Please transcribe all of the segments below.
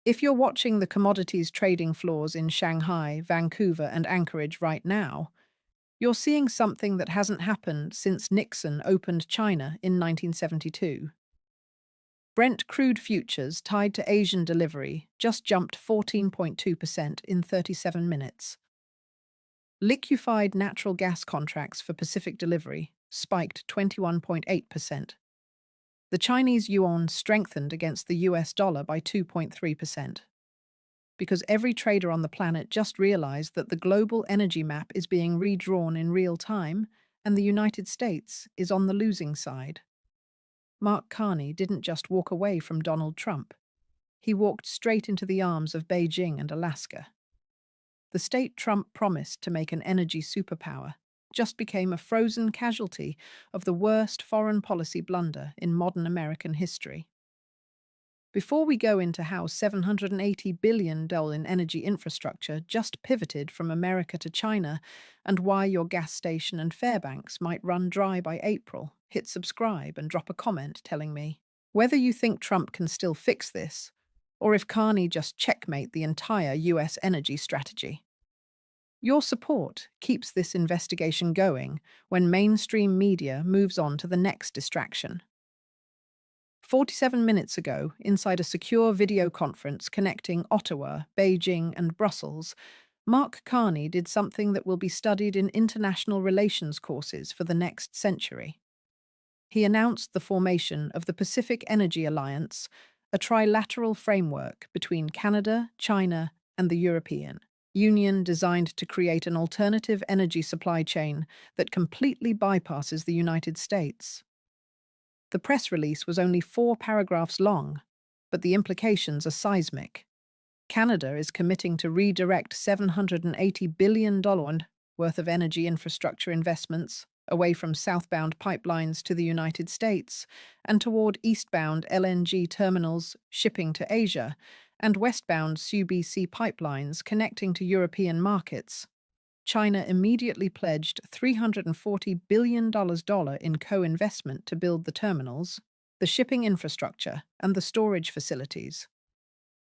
If you're watching the commodities trading floors in Shanghai, Vancouver, and Anchorage right now, you're seeing something that hasn't happened since Nixon opened China in 1972. Brent crude futures tied to Asian delivery just jumped 14.2% in 37 minutes. Liquefied natural gas contracts for Pacific delivery spiked 21.8%. The Chinese yuan strengthened against the US dollar by 2.3%. Because every trader on the planet just realized that the global energy map is being redrawn in real time and the United States is on the losing side. Mark Carney didn't just walk away from Donald Trump. He walked straight into the arms of Beijing and Alaska. The state Trump promised to make an energy superpower just became a frozen casualty of the worst foreign policy blunder in modern American history. Before we go into how $780 billion in energy infrastructure just pivoted from America to China and why your gas station and Fairbanks might run dry by April, hit subscribe and drop a comment telling me whether you think Trump can still fix this or if Carney just checkmate the entire US energy strategy. Your support keeps this investigation going when mainstream media moves on to the next distraction. 47 minutes ago, inside a secure video conference connecting Ottawa, Beijing, and Brussels, Mark Carney did something that will be studied in international relations courses for the next century. He announced the formation of the Pacific Energy Alliance, a trilateral framework between Canada, China, and the European Union designed to create an alternative energy supply chain that completely bypasses the United States. The press release was only 4 paragraphs long, but the implications are seismic. Canada is committing to redirect $780 billion worth of energy infrastructure investments away from southbound pipelines to the United States and toward eastbound LNG terminals shipping to Asia and westbound CBC pipelines connecting to European markets. China immediately pledged $340 billion in co-investment to build the terminals, the shipping infrastructure, and the storage facilities.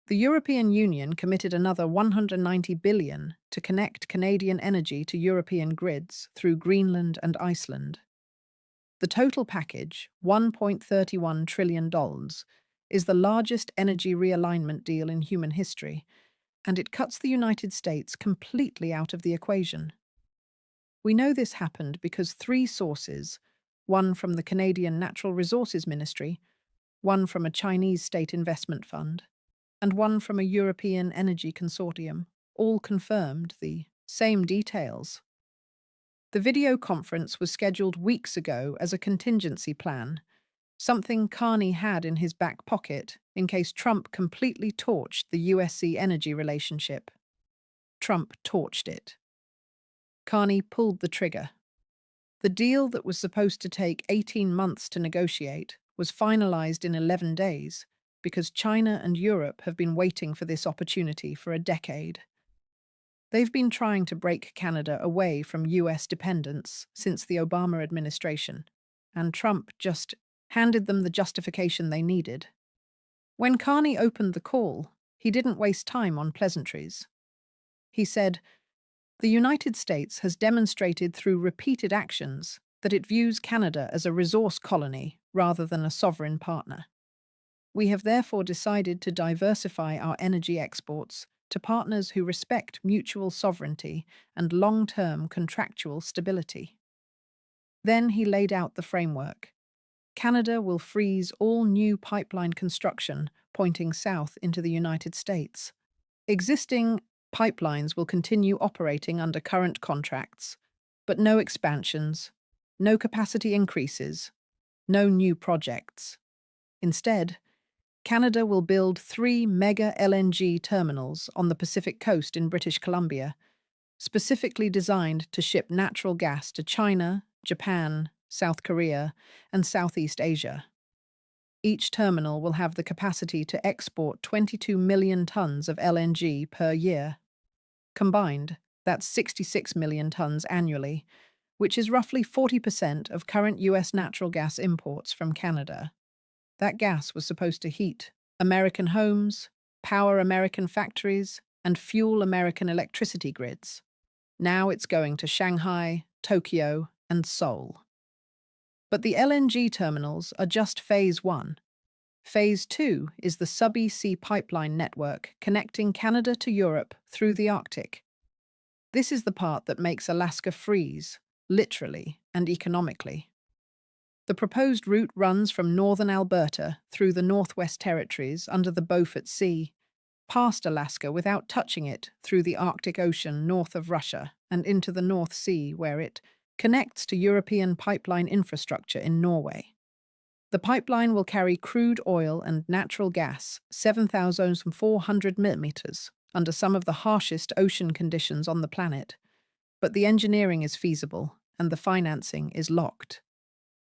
The European Union committed another $190 billion to connect Canadian energy to European grids through Greenland and Iceland. The total package, $1.31 trillion, is the largest energy realignment deal in human history, and it cuts the United States completely out of the equation. We know this happened because 3 sources, one from the Canadian Natural Resources Ministry, one from a Chinese state investment fund, and one from a European energy consortium, all confirmed the same details. The video conference was scheduled weeks ago as a contingency plan, something Carney had in his back pocket in case Trump completely torched the USC energy relationship. Trump torched it. Carney pulled the trigger. The deal that was supposed to take 18 months to negotiate was finalized in 11 days because China and Europe have been waiting for this opportunity for a decade. They've been trying to break Canada away from US dependence since the Obama administration, and Trump just handed them the justification they needed. When Carney opened the call, he didn't waste time on pleasantries. He said, "The United States has demonstrated through repeated actions that it views Canada as a resource colony rather than a sovereign partner. We have therefore decided to diversify our energy exports to partners who respect mutual sovereignty and long-term contractual stability." Then he laid out the framework. Canada will freeze all new pipeline construction pointing south into the United States. Existing pipelines will continue operating under current contracts, but no expansions, no capacity increases, no new projects. Instead, Canada will build 3 mega LNG terminals on the Pacific coast in British Columbia, specifically designed to ship natural gas to China, Japan, South Korea, and Southeast Asia. Each terminal will have the capacity to export 22 million tons of LNG per year. Combined, that's 66 million tons annually, which is roughly 40% of current US natural gas imports from Canada. That gas was supposed to heat American homes, power American factories, and fuel American electricity grids. Now it's going to Shanghai, Tokyo, and Seoul. But the LNG terminals are just phase one. Phase two is the sub-sea pipeline network connecting Canada to Europe through the Arctic. This is the part that makes Alaska freeze, literally and economically. The proposed route runs from northern Alberta through the Northwest Territories under the Beaufort Sea, past Alaska without touching it through the Arctic Ocean north of Russia and into the North Sea, where it connects to European pipeline infrastructure in Norway. The pipeline will carry crude oil and natural gas 7,400 millimeters under some of the harshest ocean conditions on the planet. But the engineering is feasible and the financing is locked.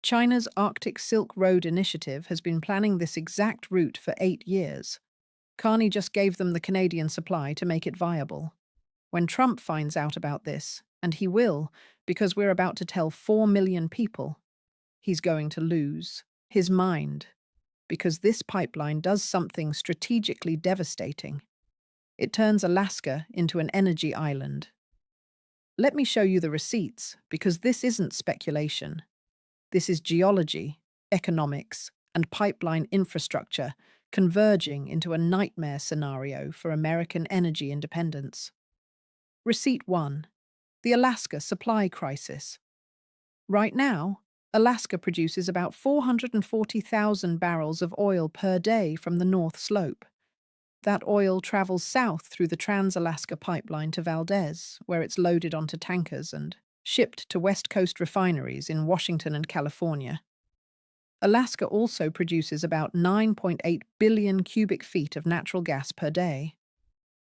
China's Arctic Silk Road Initiative has been planning this exact route for 8 years. Carney just gave them the Canadian supply to make it viable. When Trump finds out about this, and he will, because we're about to tell 4 million people, he's going to lose his mind, because this pipeline does something strategically devastating. It turns Alaska into an energy island. Let me show you the receipts, because this isn't speculation. This is geology, economics, and pipeline infrastructure converging into a nightmare scenario for American energy independence. Receipt 1. The Alaska supply crisis. Right now, Alaska produces about 440,000 barrels of oil per day from the North Slope. That oil travels south through the Trans-Alaska Pipeline to Valdez, where it's loaded onto tankers and shipped to West Coast refineries in Washington and California. Alaska also produces about 9.8 billion cubic feet of natural gas per day.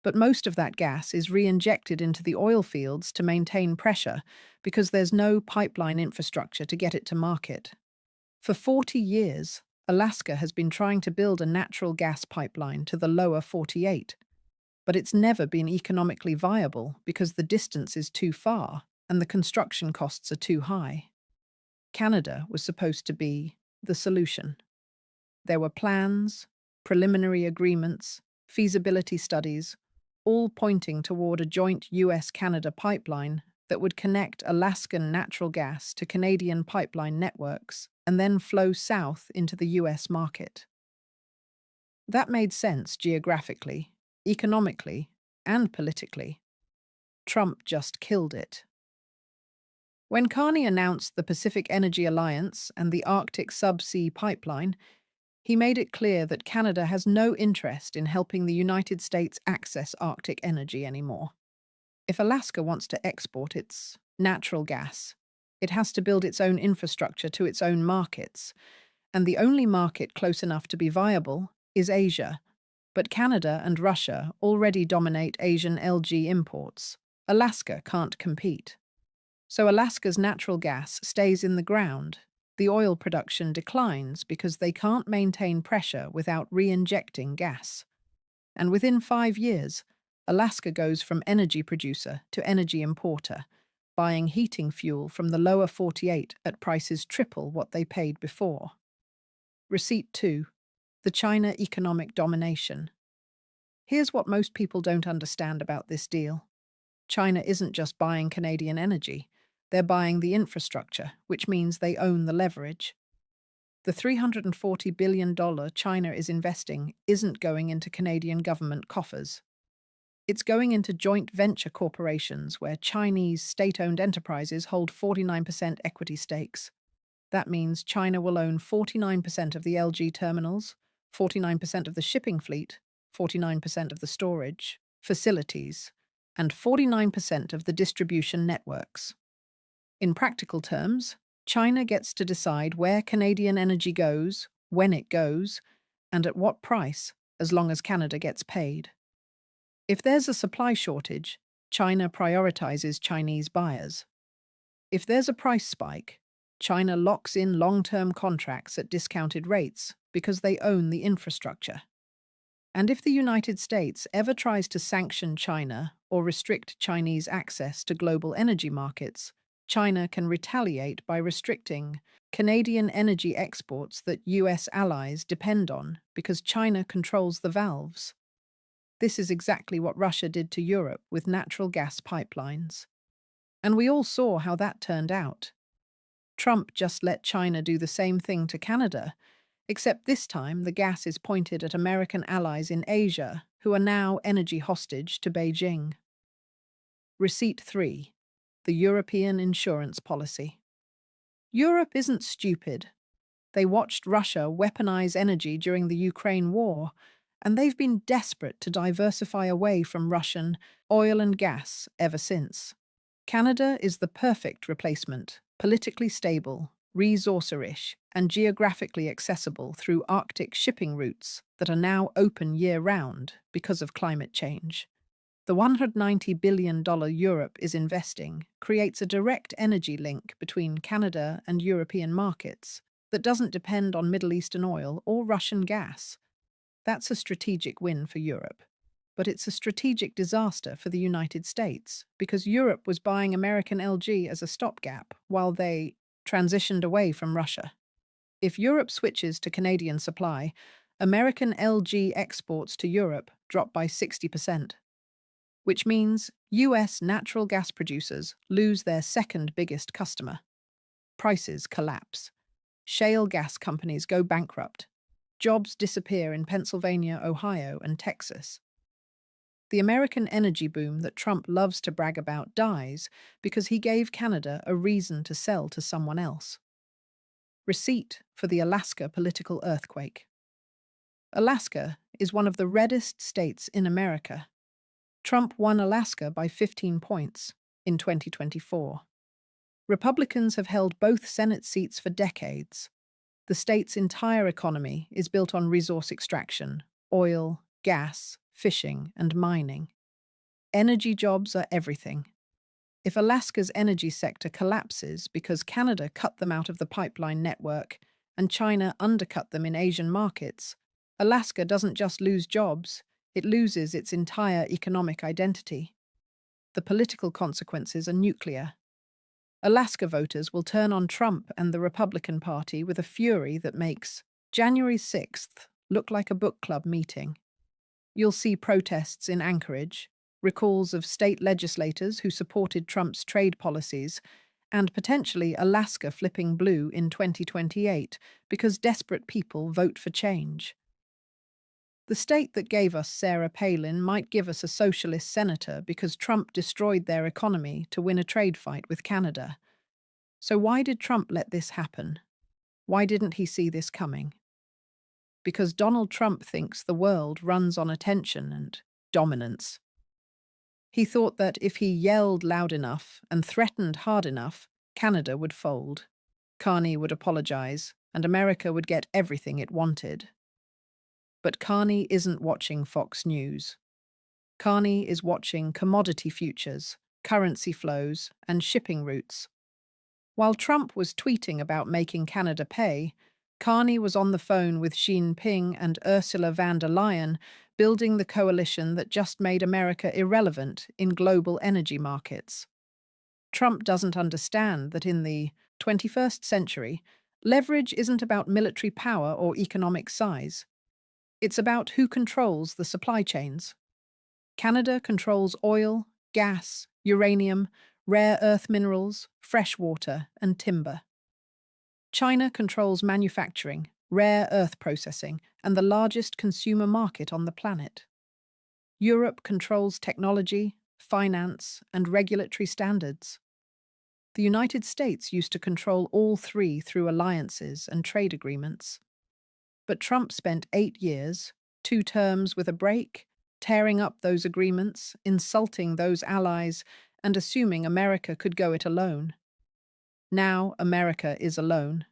But most of that gas is re-injected into the oil fields to maintain pressure because there's no pipeline infrastructure to get it to market. For 40 years, Alaska has been trying to build a natural gas pipeline to the lower 48, but it's never been economically viable because the distance is too far and the construction costs are too high. Canada was supposed to be the solution. There were plans, preliminary agreements, feasibility studies, all pointing toward a joint US-Canada pipeline that would connect Alaskan natural gas to Canadian pipeline networks and then flow south into the US market. That made sense geographically, economically, and politically. Trump just killed it. When Carney announced the Pacific Energy Alliance and the Arctic Sub-Sea Pipeline, he made it clear that Canada has no interest in helping the United States access Arctic energy anymore. If Alaska wants to export its natural gas, it has to build its own infrastructure to its own markets, and the only market close enough to be viable is Asia. But Canada and Russia already dominate Asian LNG imports. Alaska can't compete. So Alaska's natural gas stays in the ground. The oil production declines because they can't maintain pressure without re-injecting gas. And within 5 years, Alaska goes from energy producer to energy importer, buying heating fuel from the lower 48 at prices triple what they paid before. Receipt 2. The China economic domination. Here's what most people don't understand about this deal. China isn't just buying Canadian energy. They're buying the infrastructure, which means they own the leverage. The $340 billion China is investing isn't going into Canadian government coffers. It's going into joint venture corporations where Chinese state-owned enterprises hold 49% equity stakes. That means China will own 49% of the LG terminals, 49% of the shipping fleet, 49% of the storage, facilities, and 49% of the distribution networks. In practical terms, China gets to decide where Canadian energy goes, when it goes, and at what price, as long as Canada gets paid. If there's a supply shortage, China prioritizes Chinese buyers. If there's a price spike, China locks in long-term contracts at discounted rates because they own the infrastructure. And if the United States ever tries to sanction China or restrict Chinese access to global energy markets, China can retaliate by restricting Canadian energy exports that US allies depend on because China controls the valves. This is exactly what Russia did to Europe with natural gas pipelines. And we all saw how that turned out. Trump just let China do the same thing to Canada, except this time the gas is pointed at American allies in Asia who are now energy hostage to Beijing. Receipt 3. The European Insurance Policy. Europe isn't stupid. They watched Russia weaponize energy during the Ukraine war, and they've been desperate to diversify away from Russian oil and gas ever since. Canada is the perfect replacement, politically stable, resource-rich, and geographically accessible through Arctic shipping routes that are now open year-round because of climate change. The $190 billion Europe is investing creates a direct energy link between Canada and European markets that doesn't depend on Middle Eastern oil or Russian gas. That's a strategic win for Europe. But it's a strategic disaster for the United States because Europe was buying American LG as a stopgap while they transitioned away from Russia. If Europe switches to Canadian supply, American LG exports to Europe drop by 60%. Which means US natural gas producers lose their second biggest customer. Prices collapse. Shale gas companies go bankrupt. Jobs disappear in Pennsylvania, Ohio, and Texas. The American energy boom that Trump loves to brag about dies because he gave Canada a reason to sell to someone else. Receipt for the Alaska political earthquake. Alaska is one of the reddest states in America. Trump won Alaska by 15 points in 2024. Republicans have held both Senate seats for decades. The state's entire economy is built on resource extraction, oil, gas, fishing, and mining. Energy jobs are everything. If Alaska's energy sector collapses because Canada cut them out of the pipeline network and China undercut them in Asian markets, Alaska doesn't just lose jobs, it loses its entire economic identity. The political consequences are nuclear. Alaska voters will turn on Trump and the Republican Party with a fury that makes January 6th look like a book club meeting. You'll see protests in Anchorage, recalls of state legislators who supported Trump's trade policies, and potentially Alaska flipping blue in 2028 because desperate people vote for change. The state that gave us Sarah Palin might give us a socialist senator because Trump destroyed their economy to win a trade fight with Canada. So why did Trump let this happen? Why didn't he see this coming? Because Donald Trump thinks the world runs on attention and dominance. He thought that if he yelled loud enough and threatened hard enough, Canada would fold. Carney would apologize, and America would get everything it wanted. But Carney isn't watching Fox News. Carney is watching commodity futures, currency flows, and shipping routes. While Trump was tweeting about making Canada pay, Carney was on the phone with Xi Jinping and Ursula von der Leyen, building the coalition that just made America irrelevant in global energy markets. Trump doesn't understand that in the 21st century, leverage isn't about military power or economic size. It's about who controls the supply chains. Canada controls oil, gas, uranium, rare earth minerals, fresh water, and timber. China controls manufacturing, rare earth processing, and the largest consumer market on the planet. Europe controls technology, finance, and regulatory standards. The United States used to control all three through alliances and trade agreements. But Trump spent 8 years, 2 terms with a break, tearing up those agreements, insulting those allies, and assuming America could go it alone. Now America is alone.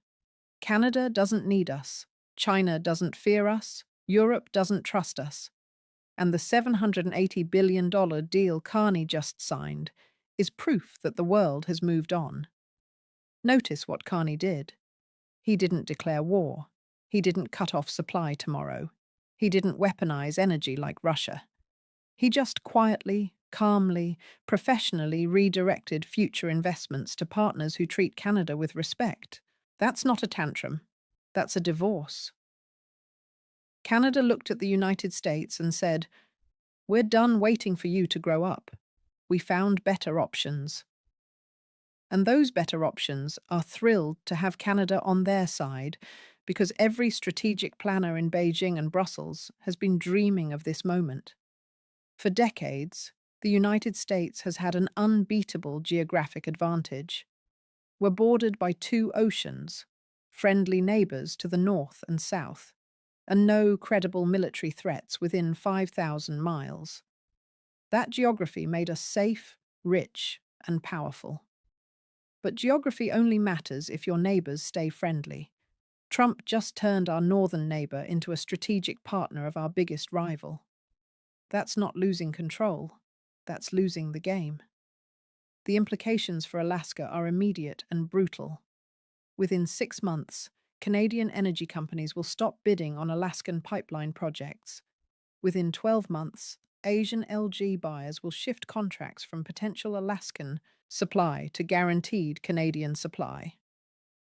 Canada doesn't need us. China doesn't fear us. Europe doesn't trust us. And the $780 billion deal Carney just signed is proof that the world has moved on. Notice what Carney did. He didn't declare war. He didn't cut off supply tomorrow. He didn't weaponize energy like Russia. He just quietly, calmly, professionally redirected future investments to partners who treat Canada with respect. That's not a tantrum. That's a divorce. Canada looked at the United States and said, We're done waiting for you to grow up. We found better options. And those better options are thrilled to have Canada on their side because every strategic planner in Beijing and Brussels has been dreaming of this moment. For decades, the United States has had an unbeatable geographic advantage. We're bordered by two oceans, friendly neighbours to the north and south, and no credible military threats within 5,000 miles. That geography made us safe, rich, and powerful. But geography only matters if your neighbours stay friendly. Trump just turned our northern neighbour into a strategic partner of our biggest rival. That's not losing control, that's losing the game. The implications for Alaska are immediate and brutal. Within 6 months, Canadian energy companies will stop bidding on Alaskan pipeline projects. Within 12 months, Asian LG buyers will shift contracts from potential Alaskan supply to guaranteed Canadian supply.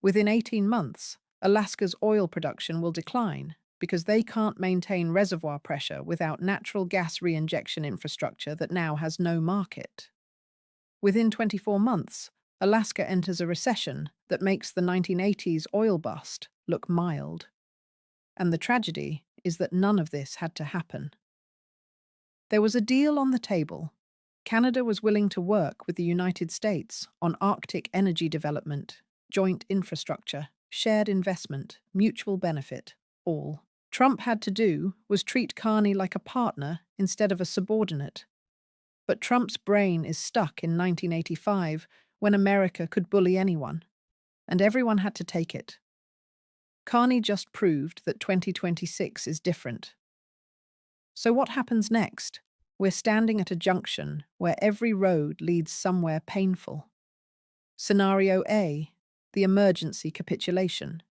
Within 18 months, Alaska's oil production will decline because they can't maintain reservoir pressure without natural gas reinjection infrastructure that now has no market. Within 24 months, Alaska enters a recession that makes the 1980s oil bust look mild. And the tragedy is that none of this had to happen. There was a deal on the table. Canada was willing to work with the United States on Arctic energy development, joint infrastructure, shared investment, mutual benefit, all. Trump had to do was treat Carney like a partner instead of a subordinate. But Trump's brain is stuck in 1985 when America could bully anyone, and everyone had to take it. Carney just proved that 2026 is different. So what happens next? We're standing at a junction where every road leads somewhere painful. Scenario A, the emergency capitulation.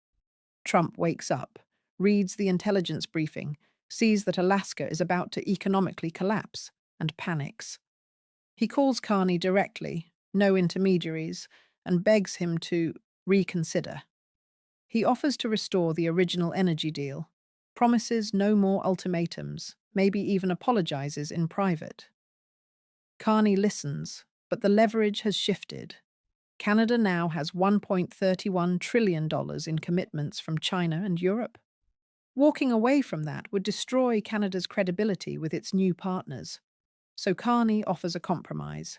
Trump wakes up, reads the intelligence briefing, sees that Alaska is about to economically collapse, and panics. He calls Carney directly, no intermediaries, and begs him to reconsider. He offers to restore the original energy deal, promises no more ultimatums, maybe even apologizes in private. Carney listens, but the leverage has shifted. Canada now has $1.31 trillion in commitments from China and Europe. Walking away from that would destroy Canada's credibility with its new partners. So Carney offers a compromise.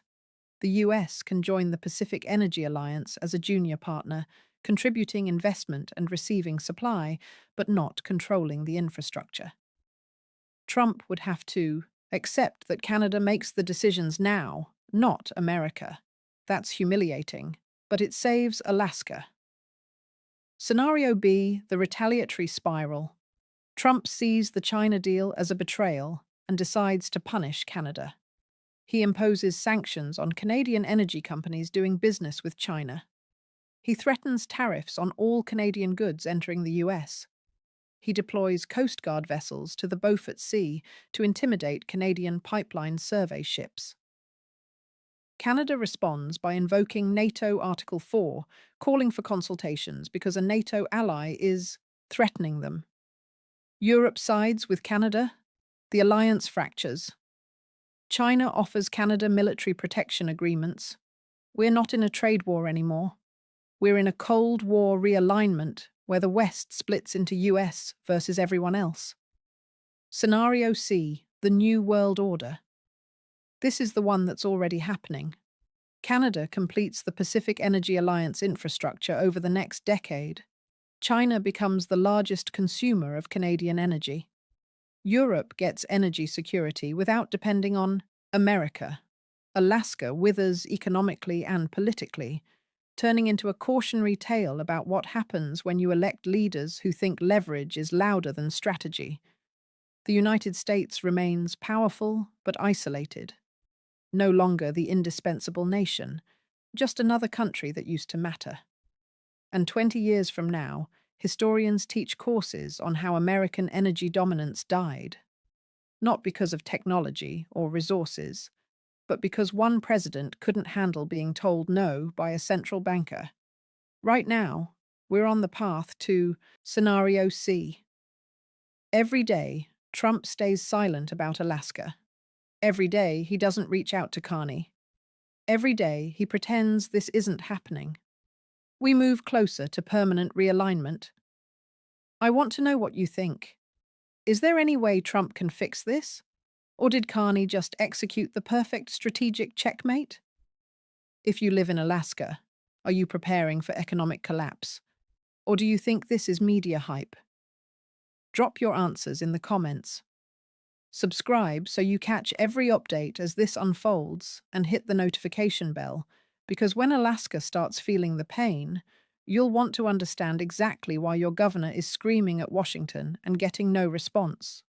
The US can join the Pacific Energy Alliance as a junior partner, contributing investment and receiving supply, but not controlling the infrastructure. Trump would have to accept that Canada makes the decisions now, not America. That's humiliating, but it saves Alaska. Scenario B, the retaliatory spiral. Trump sees the China deal as a betrayal and decides to punish Canada. He imposes sanctions on Canadian energy companies doing business with China. He threatens tariffs on all Canadian goods entering the US. He deploys Coast Guard vessels to the Beaufort Sea to intimidate Canadian pipeline survey ships. Canada responds by invoking NATO Article 4, calling for consultations because a NATO ally is threatening them. Europe sides with Canada. The alliance fractures. China offers Canada military protection agreements. We're not in a trade war anymore. We're in a Cold War realignment where the West splits into US versus everyone else. Scenario C, the New World Order. This is the one that's already happening. Canada completes the Pacific Energy Alliance infrastructure over the next decade. China becomes the largest consumer of Canadian energy. Europe gets energy security without depending on America. Alaska withers economically and politically, turning into a cautionary tale about what happens when you elect leaders who think leverage is louder than strategy. The United States remains powerful but isolated. No longer the indispensable nation, just another country that used to matter. And 20 years from now, historians teach courses on how American energy dominance died. Not because of technology or resources, but because one president couldn't handle being told no by a central banker. Right now, we're on the path to Scenario C. Every day, Trump stays silent about Alaska. Every day, he doesn't reach out to Carney. Every day, he pretends this isn't happening. We move closer to permanent realignment. I want to know what you think. Is there any way Trump can fix this? Or did Carney just execute the perfect strategic checkmate? If you live in Alaska, are you preparing for economic collapse? Or do you think this is media hype? Drop your answers in the comments. Subscribe so you catch every update as this unfolds and hit the notification bell, because when Alaska starts feeling the pain, you'll want to understand exactly why your governor is screaming at Washington and getting no response.